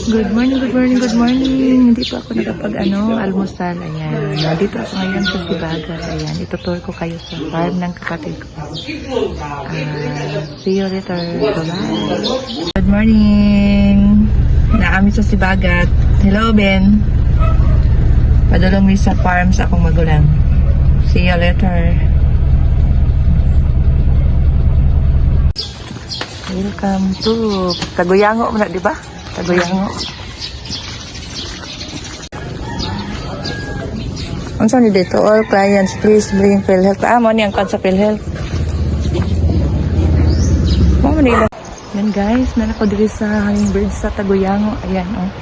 Good morning, good morning, good morning. Hindi pa ako almusal. Ayan. Nandito ako ngayon sa Sibaga. Ayan. Itutur ko kayo sa farm ng kapatid ko. See you later. Bye. Good morning. Naami sa Sibagat. Hello, Ben. Padulong mi sa farm sa akong magulang. See you later. Welcome to Taguyango mo na, di ba? Taguyango. Ang saan dito? All clients, please bring PhilHealth. Mo ni ang sa PhilHealth. Mo nila. Yan guys, nanako diri sa Hummingbird sa Taguyango. Ayan, oh.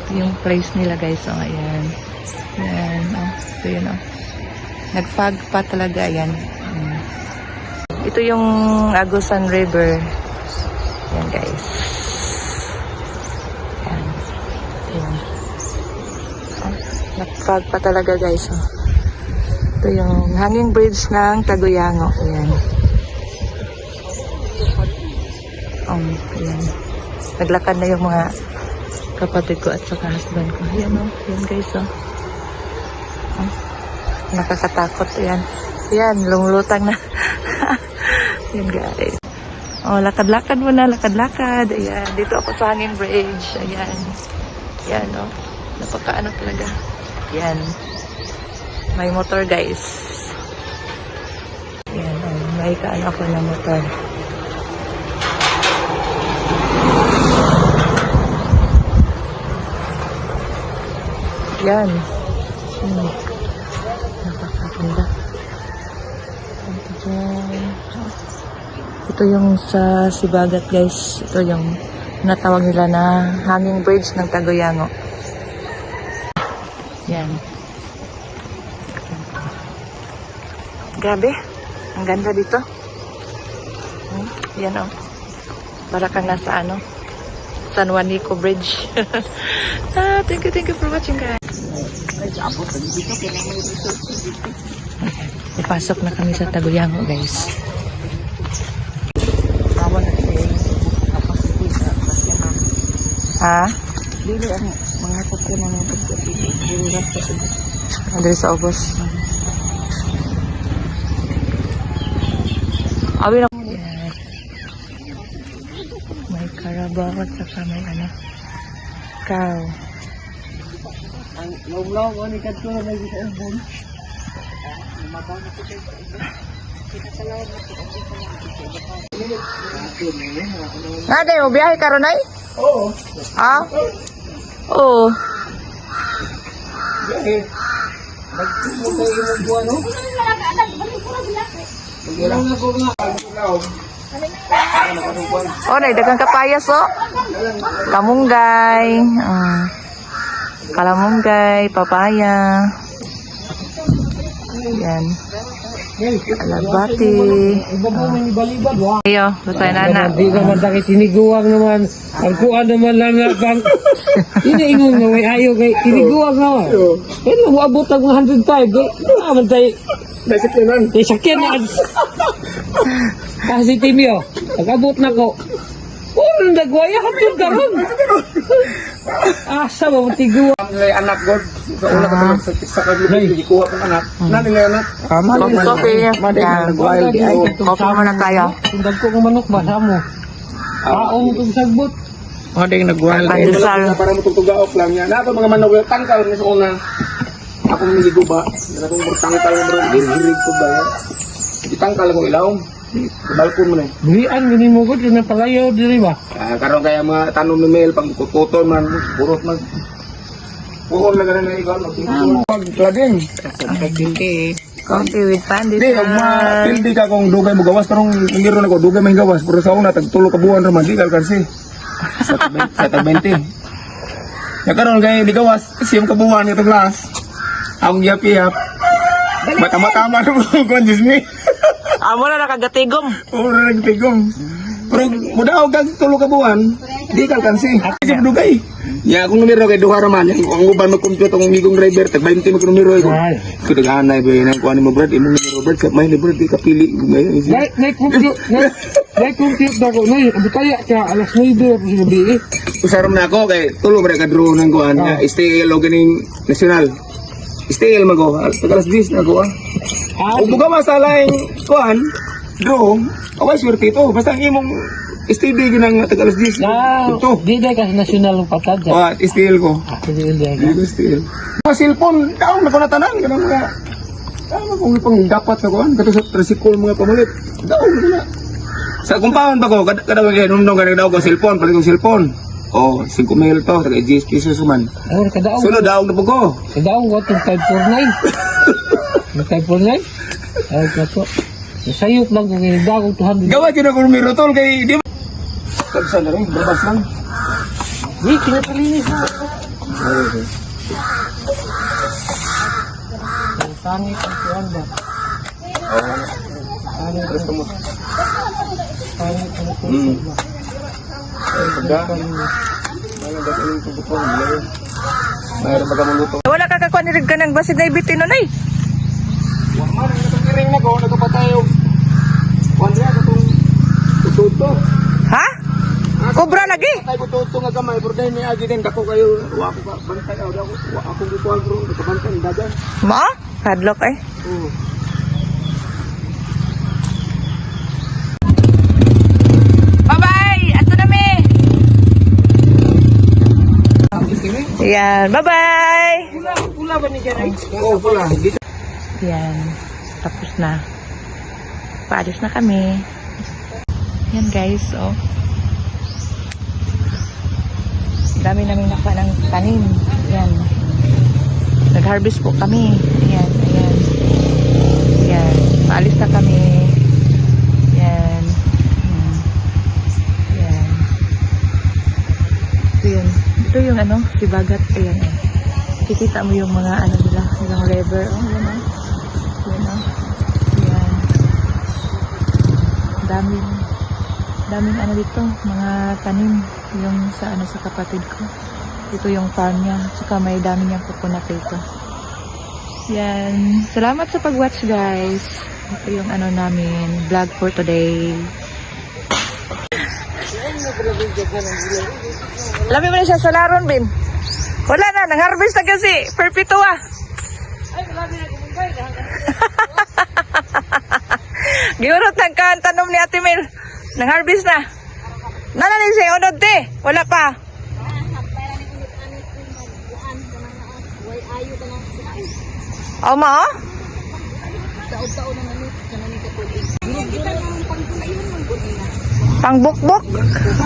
Ito yung place nila guys, oh. Ayan. Ayan, oh. Ito yun, oh. Nagfag pa talaga, ayan. Ito yung Agusan River. Ayan guys. Ayan. Ayan. Oh, nagfag pa talaga guys. Oh. Ito yung hanging bridge ng Taguyango. Ayan. Ayan. Naglakad na yung mga kapatid ko at saka husband ko. Ayan oh. Ayan guys oh. Oh. Nakakatakot. Ayan. Ayan. Lumulutang na. Ayan guys. Oh, lakad-lakad muna, lakad-lakad. Ayan, dito ako sa hanging bridge. Ayan. Ayan, oh. Napakaano talaga. Ayan. May motor, guys. Ayan, oh. May kaano ako na motor. Ayan. Napakaganda. Ayan. Ito yung sa Sibagat guys. Ito yung natawag nila na hanging bridge ng Taguyango. Yan. Grabe. Ang ganda dito. Yan o. Para kang nasa San Juanico Bridge. Thank you for watching guys. Ipasok na kami sa Taguyango guys. Ha? Dili ang mga kuko na mga kuko. Andres sa obos. Abi na. May karabaw at saka may cow. Ang law-law ni kadto na may sa album. Mabang na ko Nade mo biyahe karon ay? Oo. Ha? Oo. Biyahe. Nagtumo sa imong buwan no? Magirang na ko nga ang law. Oh, dagang kapayas oh. Kamunggay. Kalamunggay, papaya. Yan. Alabati. Ibabaw may balibad wa. Ayo, basta na. Di naman sakit tiniguang naman. Ang kuan naman lang na bang. Iniingon nga may ayo kay tiniguang naman. Pero moabot ang 105 kay naman tay. Sakyanan. Kay sakyanan. Kasi timyo. Nag-abot na ko. Ano nagwaya hapon karon? Asa ba tiguang? Nilay anak god sa una ka sa kaglubi gikuha pang anak. Nilay anak. Coffee. Nagwaya di ay. Coffee mo na tayo. Tungdag ko ng manok ba mo? Aong itong sagbot. Mga ding nagwaya. Pandesal. Para mo tutugaok lang yan. Nato mga manok tangkal ni sa una. Ako may guba. Natong tangkal mo hirig ko ba yan. Itangkal ko ilaw. Balkon mo na. Dilian gini mo gud na palayo diri ba? Karon kaya mga tanom ni Mel pang kutoton man burot man. Buhon na ganun na ikaw. Paglading. Coffee with Hindi, pandesal. pildi ka kung dugay mo gawas. Karong ngiro na ko, dugay may gawas. Pero sa una, tagtulo ka buwan romantikal kasi. Sa tag-20. Nakaroon kayo, di gawas. Siyam ka buwan itong last. Ang yap-yap. Matama-tama na mo kung Diyos me. Amo na nakagatigom. Oo na nagtigong. Pero mudaw kag tulo ka buwan, di ka alkansi. Kasi dugay. Ya akong numero kay duha raman, ang uban mag-compute ang migong driver tag 20 mag numero ko. Ay. Ko daganay ba nang kuan mo brad, imong numero brad, sa may brad di ka pili. Nay compute na ko. Nay, kaya ka alas 9 ako sa gabi eh. Usaram na ako kay tulo ba ka draw nang kuan, STL o ganing national. STL mago, alas 10 na ko ah. Ug buga masalaing kuan, draw, away swerte ito. Basta ang imong STD ginang tag alas 10. Ito. Di day ka national ng patad. STL ko. Di day ka. Dito still. Mga cellphone, taong na ko natanan. Ganun mga, ano kung ipang dapat na kuhan. Kato sa tricycle mga pamalit. Daong na. Sa compound ba ko, kadawag kaya nung daw ko cellphone, palit kong cellphone. O, 5 mil to, taga 10 pesos man. Oh, kadaong. Sunod, daong na po ko. Kadaong ko itong 549. 549? Ay, kato. Nasayop lang kung dagong 200. Gawa dyan ako numero tol, kay di ba? Tagsa na rin, babas lang. Di, kinapalinis na. Ang pangit ang kuhan ba? Pangit ang kuhan ba? Mayroon pa kamang luto. Wala ka kakonirig ka ng basid na ibitin nun ay. Waman, nagkakiring na ko, nagkapatayo. Wala ka itong tututo. Ha? Kobra lagi? Patay ko tuto nga gamay, pero dahil may agi din, dako kayo, wako ka, bantay, ako bitual bro, nakabantay, dagan. Mo? Hadlock eh. Oo. Bye-bye! Ato na mi! Yan, bye-bye! Pula ba ni Janay? Oo, pula. Yan, tapos na. Paalis na kami. Yan guys, oh. Dami namin nakuha ng tanim. Yan. Nag-harvest po kami. Ayan, ayan. Yan. Paalis na kami. Yan. Yan. Ito yun. Ito yung ano, si Bagat. Ayan. Kikita mo yung mga ano nila. Yung lever. Oh, yan oh. Yan oh. Yan. Daming ano dito. Mga tanim. Yung sa ano sa kapatid ko. Ito yung farm niya. Tsaka may dami niyang coconut dito. Yan. Salamat sa pag-watch guys. Ito yung ano namin. Vlog for today. Lami mo na siya sa laron, Bin. Wala na. Nang-harvest na kasi. Perpetua. Ay, wala na kumungkay. Giurot ng tanom ni Ate Mel. Nang-harvest na. Nananin siya unod te. Wala pa. O ma o? Pangbukbuk?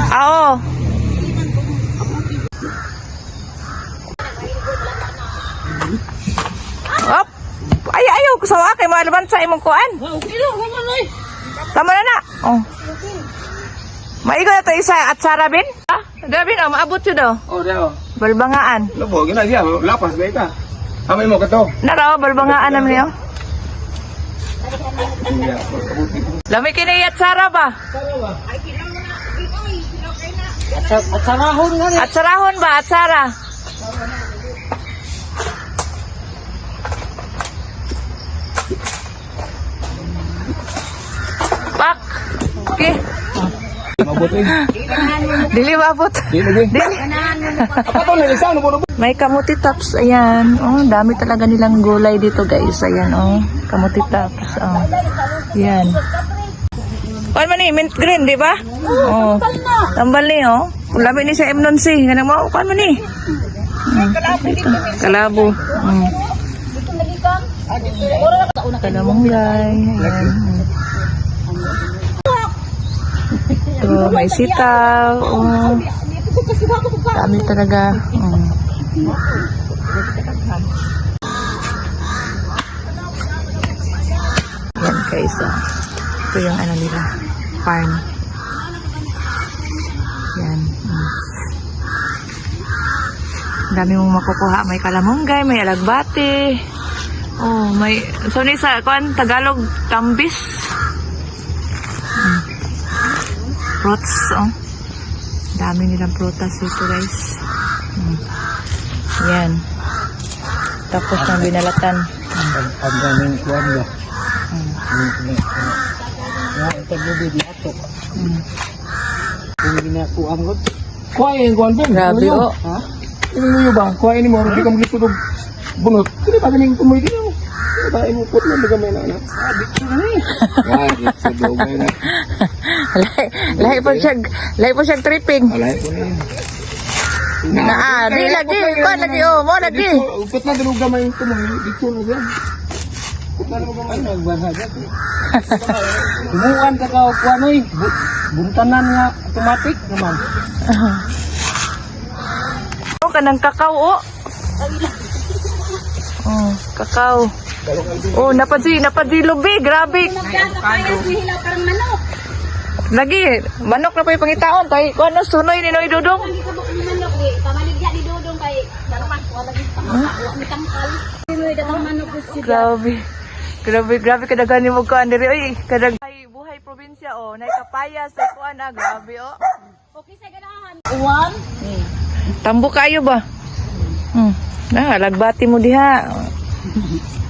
Oo. Op. Ay ayaw ko sa wakay malaban sa imong kuan. Tama na na. Oh. Maigo na ito isa at Sarabin? Ah, Sarabin, oh, maabot yun daw. Oh, daw. Balbangaan. Labo, gina siya, lapas ba ika? Amay mo ka to. Naraw, balbangaan naman niyo. Lami kinay at Sara ba? At sarahon nga rin. At Sarahon ba? At Sara? Pak! Okay. Mabot eh. Dili mabot. Di lagi. Dili. Apa to na isa no bono. May kamuti tops. Ayan. Oh, dami talaga nilang gulay dito guys. Ayan oh. Kamuti tops. Oh. Ayan. Kuan man ni mint green, di ba? Oh. Tambal ni oh. Labi ni sa Emnon si. Ganang mo kuan man ni. Kalabo. Kalamunggay. Ayan. Ito, may sitaw. Oh. Dami talaga. Yan guys. Oh. Ito yung ano nila. Farm. Yan. Dami mong makukuha. May kalamunggay, may alagbati. Oh, may... So, sa kuan Tagalog, tambis. fruits, oh. Dami nilang prutas dito, guys. Yan. Tapos na binalatan. Ang daming kuwan ba? Yan, tabi di ato. Kung ginakuan ko. Kuha yung kuhan ba? Grabe, oh. Ha? Inuyo ba? Kuha ini mo, hindi ka maglipot og bunot. Hindi ba galing tumoy din ako? Hindi ba imupot lang ba gamay na anak? Sabi ko na eh. Ay, sa dogay na. Lahi po siya tripping. Alay ko na yun. Di lagi, ko lagi, oh, mo lagi. Upot na din og gamay yung tumoy. Dito na yan. Upot na din og gamay. Tumuan ka ka kuwan oy. Buntanan nga automatic naman. Oh, kanang kakao, oh. Oh, kakao. Oh, napadi lubi, grabe. Lagi, manok na pa yung pangitaon. Kay, ano, sunoy ni Noy Dudong. Grabe kadagan ni mo kuan diri oy. Kadag buhay probinsya oh, nay kapayas sa kuan grabe oh. Okay sa ganahan. Tambo kayo ba? Lagbati mo diha.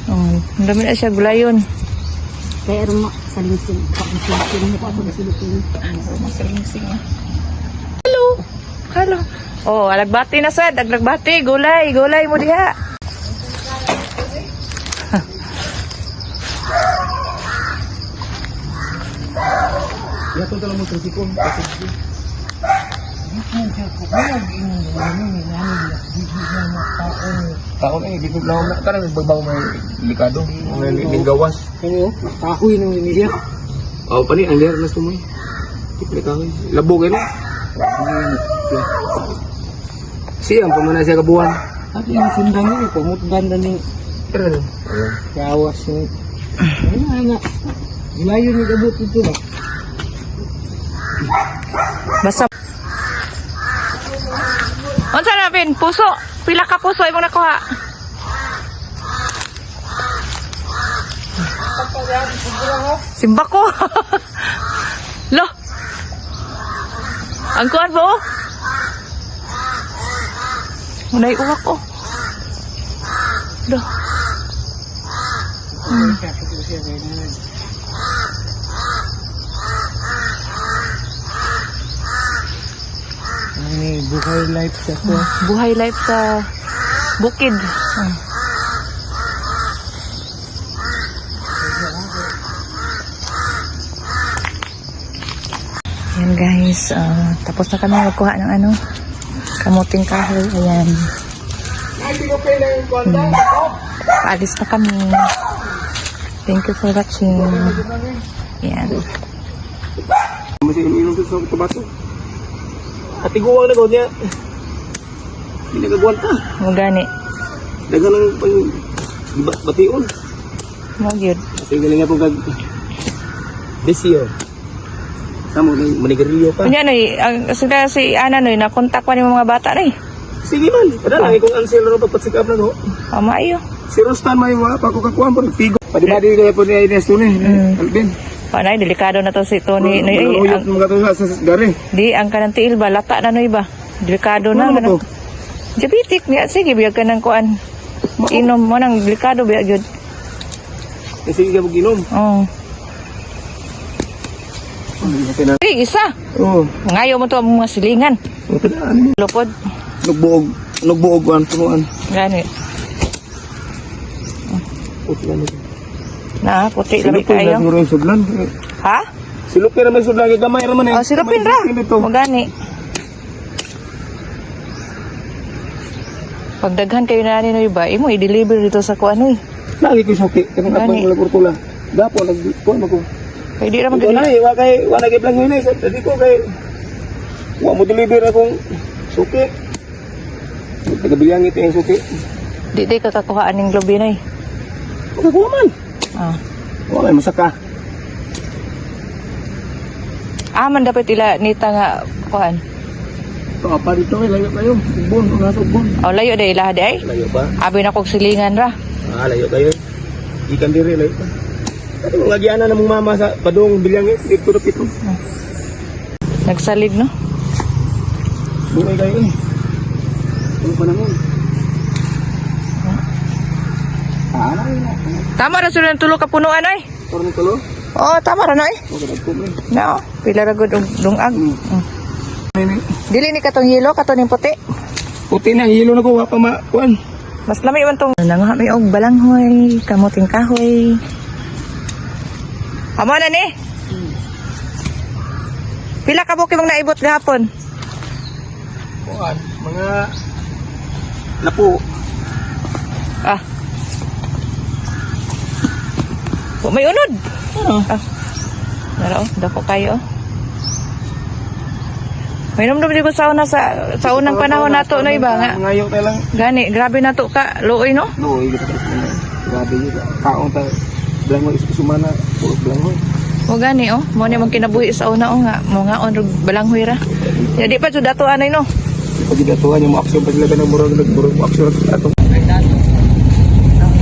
Ang dami na siya gulayon. Pero salingsing. Hello. Oh, lagbati na sad, lagbati, gulay mo diha. Yato lang mo sa sikon. Taon eh, dito lang na. Karang nagbabaw may likado. May linggawas. Ano? Kahoy ng Emilia. Oh, pani, ang lera na sumoy. Tikli kahoy. Labo kayo. Siyang pamana siya kabuhan. At yung sundang yun, pamutgan na ni Pero, kawas ni. Ano anak? Ilayo ni kabut ito ba? Basta. Unsa na pin? Puso. Pila ka puso imong nakuha? Simba ko. Lo. Ang kuan po. Unay uwak ko. Lo. Ini buhay life sa ko. Buhay life sa bukid. Ayan guys, tapos na kami magkuha ng ano, kamuting kahoy. Ayan. Paalis na kami. Thank you for watching. Ayan. masih ininom sa tomato. At tiguang na gawin niya. Hindi nagagawin ka. Mo gani. Dagan ng bation. Mo gyud. Kasi galing nga po kag desyo. Samo ng manigarilyo pa. Kunya noy, ang sila si Ana noy nakontak pa ni mga bata noy. Sige man. Kada lang kung ansel ro papasikap na no. Maayo. Si Rostan may wa pa ko kakuan po pigo. Padi-padi kaya po ni Ines to ni. Alvin. Panay delikado na to si Tony noy. Uyot mo gato sa gari. Di ang kanang tiil ba lata na noy ba? Delikado na. Ano to? Diabetic niya sige biyag ka ng kuan. Inom mo nang delikado biyag gyud. Sige ka ginom. Oh. Isa. Oh. Ngayo mo to ang mga silingan. Lupod. Nagbuog kuan punuan. Gani. Puti ano. Na, puti labi kayo. Sudlan. Ha? Silupin na may sudlan kay gamay ra man eh. Oh, silupin ra. Mo gani. Pagdaghan kayo na ni ba, imo i-deliver dito sa kuan oy. Lagi ko suki kanang Gani. abang laboratola. Gapo nagkuan ako. Kay di ra Ito na mag eh, wa kay plan yun eh. Dadi ko kay wa mo deliver akong suki. Tagabilyang ito yung suki. di ka kakuhaan ning globe na Magagawa man. Ah. Wala kay masaka. Man dapat ila nita nga kuan. Ito apa dito eh, layo kayo. Ugbon, nasa ugbon. O layo day ila day. Layo ba? Abi na kog silingan ra. Layo kayo. Ikan diri, layo pa. Ito mga giyana na mong mama sa padong bilyang eh. Dito na pito. Nagsalig, no? Dugay kayo eh. Ano pa naman? Ano yun? Tama ra sila ng tulo ka punuan ay. Parang tulo? Oo, tama ra na ay. Okay, nagpumay. No, pila ra gud og dungag. Dili ni katong yelo, katong ning puti. Puti na, hilo na ko, wapa makuan. Mas lami man tong nanguha mi og balanghoy, kamuting kahoy. Amo na ni. Pila ka buki mong naibot gahapon? Kuan, mga lapo. Ah. Oh, may unod. Ano? Ah. Nara, dako kayo. May numdum di ko sa una sa unang panahon nato no iba nga. Ngayon tayo lang. Gani, grabe nato ka, luoy no? Luoy, grabe yun. Kaong tayo. Blangoy, sumana. Puro blangoy. O gani oh, mo ni mong kinabuhi sa una oh nga, mo nga on balanghoy ra. Jadi pa jud dato anay no. Pag idatuhan yung mga aksyon, pag laga ng murag aksyon atong.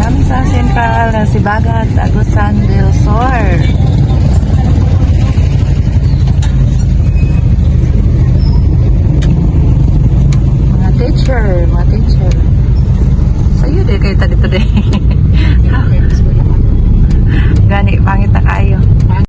Kami sa Central Sibagat, Agusan del Sur. Mga teacher. Sa'yo din kayo tadi. Gani, pangit na kayo.